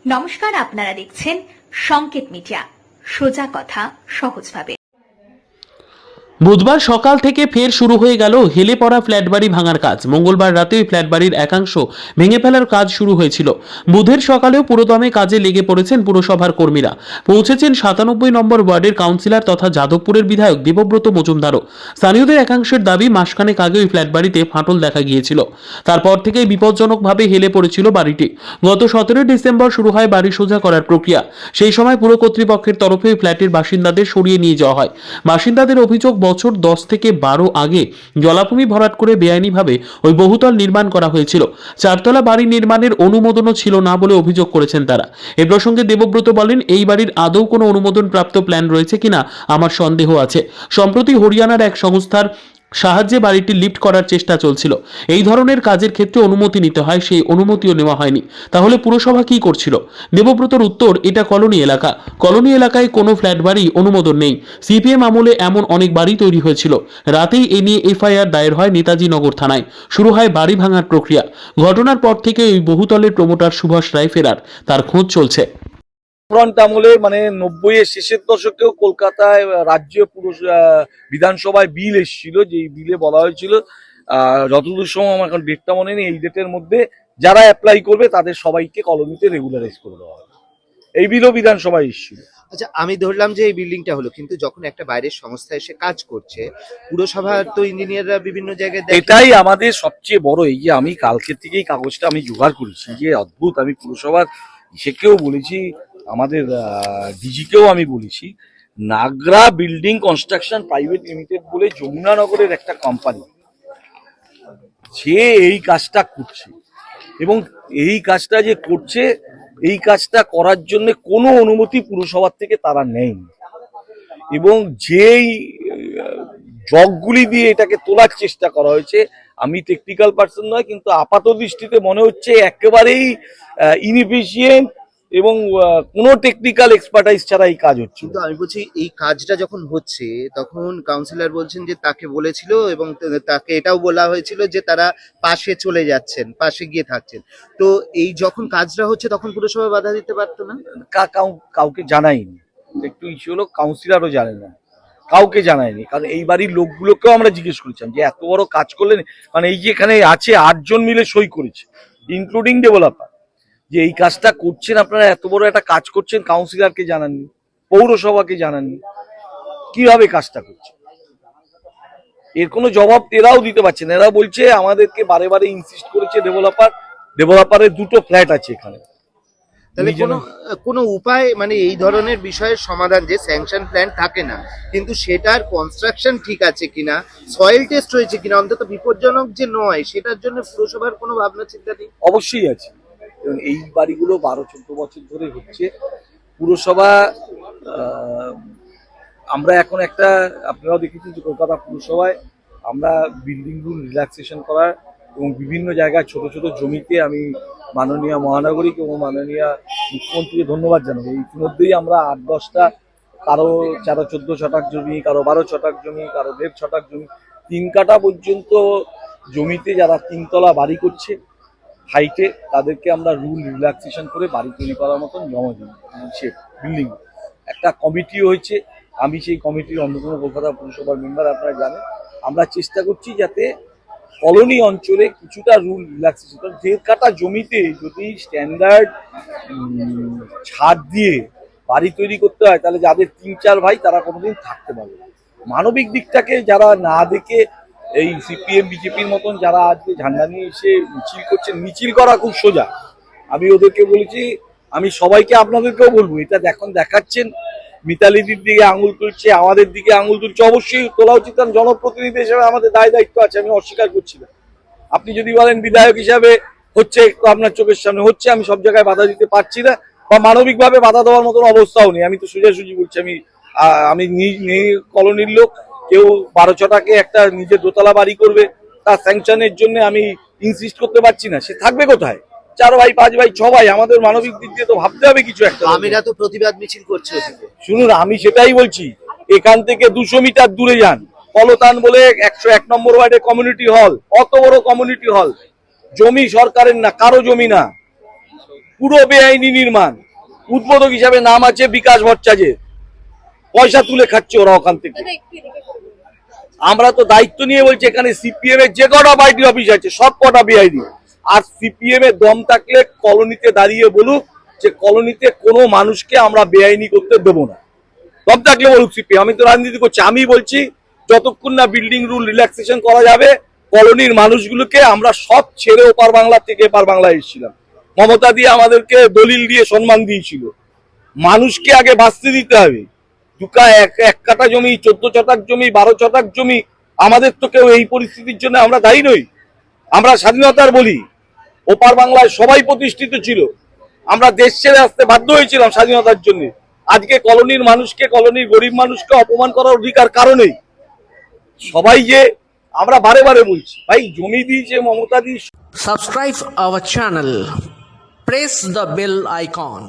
নমস্কার, আপনারা দেখছেন সংকেত মিডিয়া, সোজা কথা সহজভাবে। বুধবার সকাল থেকে ফের শুরু হয়ে গেল হেলে পড়া ফ্ল্যাট বাড়ি ভাঙার কাজ। মঙ্গলবার রাতে ওই ফ্ল্যাট বাড়ির একাংশ ভেঙে ফেলার কাজ শুরু হয়েছিল। বুধের সকালেও পুরোদমে কাজে লেগে পড়েছেন পুরসভার কর্মীরা। পৌঁছেছেন 97 নম্বর ওয়ার্ডের কাউন্সিলর তথা যাদবপুরের বিধায়ক দেবব্রত মজুমদারও। স্থানীয়দের একাংশের দাবি, মাসখানেক আগে ওই ফ্ল্যাট বাড়িতে ফাটল দেখা গিয়েছিল। তারপর থেকেই বিপজ্জনকভাবে হেলে পড়েছিল বাড়িটি। গত 17 ডিসেম্বর শুরু হয় বাড়ি সোজা করার প্রক্রিয়া। সেই সময় পুর কর্তৃপক্ষের তরফে ওই ফ্ল্যাটের বাসিন্দাদের সরিয়ে নিয়ে যাওয়া হয়। বাসিন্দাদের অভিযোগ, বছর 10 থেকে 12 আগে জলাভূমি ভরাট করে বেআইনিভাবে ওই বহুতল নির্মাণ করা হয়েছিল। চারতলা বাড়ি নির্মাণের অনুমোদনও ছিল না বলে অভিযোগ করেছেন তারা। এ প্রসঙ্গে দেবব্রত বলেন, এই বাড়ির আদৌ কোনো অনুমোদন প্রাপ্ত প্ল্যান রয়েছে কিনা আমার সন্দেহ আছে। সম্প্রতি হরিয়ানার এক সংস্থার সাহায্যে বাড়িটি লিফট করার চেষ্টা চলছিল। এই ধরনের কাজের ক্ষেত্রে অনুমতি নিতে হয়, সেই অনুমতিও নেওয়া হয়নি। তাহলে পুরসভা কি করছিল? দেবব্রতর উত্তর, এটা কলোনি এলাকা। কলোনি এলাকায় কোনো ফ্ল্যাট বাড়ি অনুমোদন নেই। সিপিএম আমলে এমন অনেক বাড়ি তৈরি হয়েছিল। রাতেই এ নিয়ে এফআইআর দায়ের হয় নেতাজি নগর থানায়। শুরু হয় বাড়ি ভাঙার প্রক্রিয়া। ঘটনার পর থেকে ওই বহুতলের প্রমোটার সুভাষ রায় ফেরার, তার খোঁজ চলছে। ফ্রন্ট আমলে 90-এর শেষের দশকেও কলকাতায় রাজ্য বিধানসভায় বিল এসেছিল, যে বিলে বলা হয়েছিল, যতদূর সময় আমার এখন ডেটটা মনে নেই, এই ডেটের মধ্যে যারা অ্যাপ্লাই করবে তাদের সবাইকে কলোনিতে রেগুলারাইজ করে দেওয়া হবে। এই বিলও বিধানসভায় এসেছিল। আচ্ছা, আমি ধরলাম যে এই বিল্ডিংটা হলো, কিন্তু যখন একটা বাইরের সংস্থা এসে কাজ করছে, পুরসভার তো ইঞ্জিনিয়াররা বিভিন্ন জায়গায় এটাই আমাদের সবচেয়ে বড়। এই যে আমি কালকে থেকেই কাগজটা আমি জোগাড় করেছি, যে অদ্ভুত, আমি পুরসভার ইসেকেও বলেছি, আমাদের ডিজিকেও আমি বলেছি, নাগরা বিল্ডিং কনস্ট্রাকশন প্রাইভেট লিমিটেড বলে যমুনানগরের একটা কোম্পানি, সে এই কাজটা করছে, এবং এই কাজটা যে করছে, এই কাজটা করার জন্য কোনো অনুমতি পুরসভার থেকে তারা নেয়নি। এবং যেই জগগুলি দিয়ে এটাকে তোলার চেষ্টা করা হয়েছে, আমি টেকনিক্যাল পার্সন নয়, কিন্তু আপাত দৃষ্টিতে মনে হচ্ছে একেবারেই ইনএফিশিয়েন্ট এবং কোনো টেকনিক্যাল এক্সপার্টাইজ ছাড়া এই কাজ হচ্ছে। কিন্তু আমি বলছি, এই কাজটা যখন হচ্ছে তখন কাউন্সিলর বলছেন যে তাকে বলেছিল, এবং তাকে এটাও বলা হয়েছিল যে তারা পাশে চলে যাচ্ছেন, পাশে গিয়ে থাকছেন। তো এই যখন কাজটা হচ্ছে তখন পুরসভা বাধা দিতে পারতো না? কাউকে জানাইনি। একটু ইস্যু হলো, কাউন্সিলরও জানে না, কাউকে জানায়নি। কারণ এই বাড়ির লোকগুলোকেও আমরা জিজ্ঞেস করেছিলাম যে এত বড় কাজ করলেন, মানে এই যে এখানে আছে 8 জন মিলে সই করেছে, ইনক্লুডিং ডেভেলপার, যে এই কাজটা করছেন আপনারা, এত বড় একটা কাজ করছেন, কাউন্সিলরকে জানাননি, পৌরসভাকে জানাননি, কিভাবে কাজটা করছে? এর কোনো জবাব এরাও দিতে পারছে না। এরা বলছে আমাদেরকে বারে বারে ইনসিস্ট করেছে ডেভেলপারের 2টো ফ্ল্যাট আছে এখানে। তাহলে কোনো উপায়, মানে এই ধরনের বিষয়ের সমাধান, যে স্যাংশন প্ল্যান থাকে না কিন্তু সেটার কনস্ট্রাকশন ঠিক আছে কিনা, সয়েল টেস্ট হয়েছে কিনা, অন্তত বিপজ্জনক যে নয়, সেটার জন্য পুরসভার কোনো ভাবনা চিন্তা নেই? অবশ্যই আছে। এবং এই বাড়িগুলো 12-14 বছর ধরে হচ্ছে। পুরসভা, আমরা এখন একটা, আপনারাও দেখেছেন যে কলকাতা পুরসভায় আমরা বিল্ডিং রুল রিল্যাক্সেশন করার এবং বিভিন্ন জায়গায় ছোট ছোট জমিতে, আমি মাননীয় মহানগরিক এবং মাননীয় মুখ্যমন্ত্রীকে ধন্যবাদ জানাবো। ইতিমধ্যেই আমরা 8-10টা, কারো 13-14 ছটাক জমি, কারো 12 ছটাক জমি, কারো 1.5 ছটাক জমি, 3 কাঠা পর্যন্ত জমিতে যারা 3তলা বাড়ি করছে হাইটে, তাদেরকে আমরা রুল রিল্যাক্সেশন করে বাড়ি তৈরি করার মতন জমা দিচ্ছে। বিল্ডিং একটা কমিটি হয়েছে, আমি সেই কমিটির অন্যতম কলকাতা পুরসভার মেম্বার, আপনারা জানেন। আমরা চেষ্টা করছি যাতে কলোনি অঞ্চলে কিছুটা রুল রিল্যাক্সেশন, 1.5 কাঠা জমিতে যদি স্ট্যান্ডার্ড ছাদ দিয়ে বাড়ি তৈরি করতে হয়, তাহলে যাদের 3-4 ভাই তারা কোনোদিন থাকতে পারবে না। মানবিক দিকটাকে যারা না দেখে, এই সিপিএম বিজেপির মতন যারা আজকে ঝান্ডা নিয়ে এসে মিছিল করছেন, মিছিল করা খুব সোজা। আমি ওদেরকে বলেছি, আমি সবাইকে আপনাদেরকেও বলবো, এটা এখন দেখাচ্ছেন মিতালিদির দিকে আঙুল তুলছে, আমাদের দিকে আঙুল তুলছে, অবশ্যই তোলা উচিত, কারণ জনপ্রতিনিধি হিসেবে আমাদের দায়িত্ব আছে, আমি অস্বীকার করছি না। আপনি যদি বলেন বিধায়ক হিসাবে হচ্ছে, একটু আপনার চোখের সামনে হচ্ছে, আমি সব জায়গায় বাধা দিতে পারছি না, বা মানবিকভাবে বাধা দেওয়ার মতন অবস্থাও নেই। আমি তো সোজাসুজি বলছি, আমি কলোনির লোক, কেউ 12 ছটাকে একটা নিজের দোতলা বাড়ি করবে, তার স্যাংশনের জন্য আমি ইনসিস্ট করতে পারছি না, সে থাকবে কোথায়? 4 ভাই, 5 ভাই, 6 ভাই, আমাদের মানবিক দিক দিয়ে তো ভাবতে হবে কিছু একটা। আমিরা তো প্রতিবাদ মিছিল করছে। শুনুন, আমি সেটাই বলছি, এখান থেকে 200 মিটার দূরে যান, কলতান বলে 101 নম্বর ওয়ার্ডে কমিউনিটি হল, অত বড় কমিউনিটি হল, জমি সরকারের না, কারো জমি না, পুরো বেআইনি নির্মাণ। উদ্বোধক হিসাবে নাম আছে বিকাশ ভট্টাচার্যের, পয়সা তুলে খাচ্ছে ওরা ওখান থেকে। আমরা তো দায়িত্ব নিয়ে বলছি এখানে সিপিএম এর যে কটা পার্টি অফিস আছে সব কটা বেআইনি। আর সিপিএম এর দম থাকলে কলোনিতে দাঁড়িয়ে বলুক যে কলোনিতে কোনো মানুষকে আমরা বেআইনি করতে দেবো না, দম থাকলে বলুক সিপিএম। আমি তো রাজনীতি করছি, আমি বলছি যতক্ষণ না বিল্ডিং রুল রিল্যাক্সেশন করা যাবে কলোনির মানুষগুলোকে আমরা সব ছেড়ে ওপার বাংলা থেকে এপার বাংলায় এসেছিলাম। মমতা দিয়ে আমাদেরকে দলিল দিয়ে সম্মান দিয়েছিল। মানুষকে আগে বাঁচতে দিতে হবে। এক কাঠা জমি, 14 শতাংশ জমি, 12 শতাংশ জমি, আমাদের তো কেউ এই পরিস্থিতির জন্য আমরা দায়ী নই। আমরা স্বাধীনতার বলি, ওপার বাংলায় সবাই প্রতিষ্ঠিত ছিল, আমরা দেশ ছেড়ে আসতে বাধ্য হয়েছিলাম স্বাধীনতার জন্য। আজকে কলোনির মানুষকে, কলোনির গরিব মানুষকে অপমান করার অধিকার কারণেই সবাই যে আমরা বারে বারে বলছি ভাই জমি দিয়েছে মমতা দি। Subscribe our channel. Press the bell icon.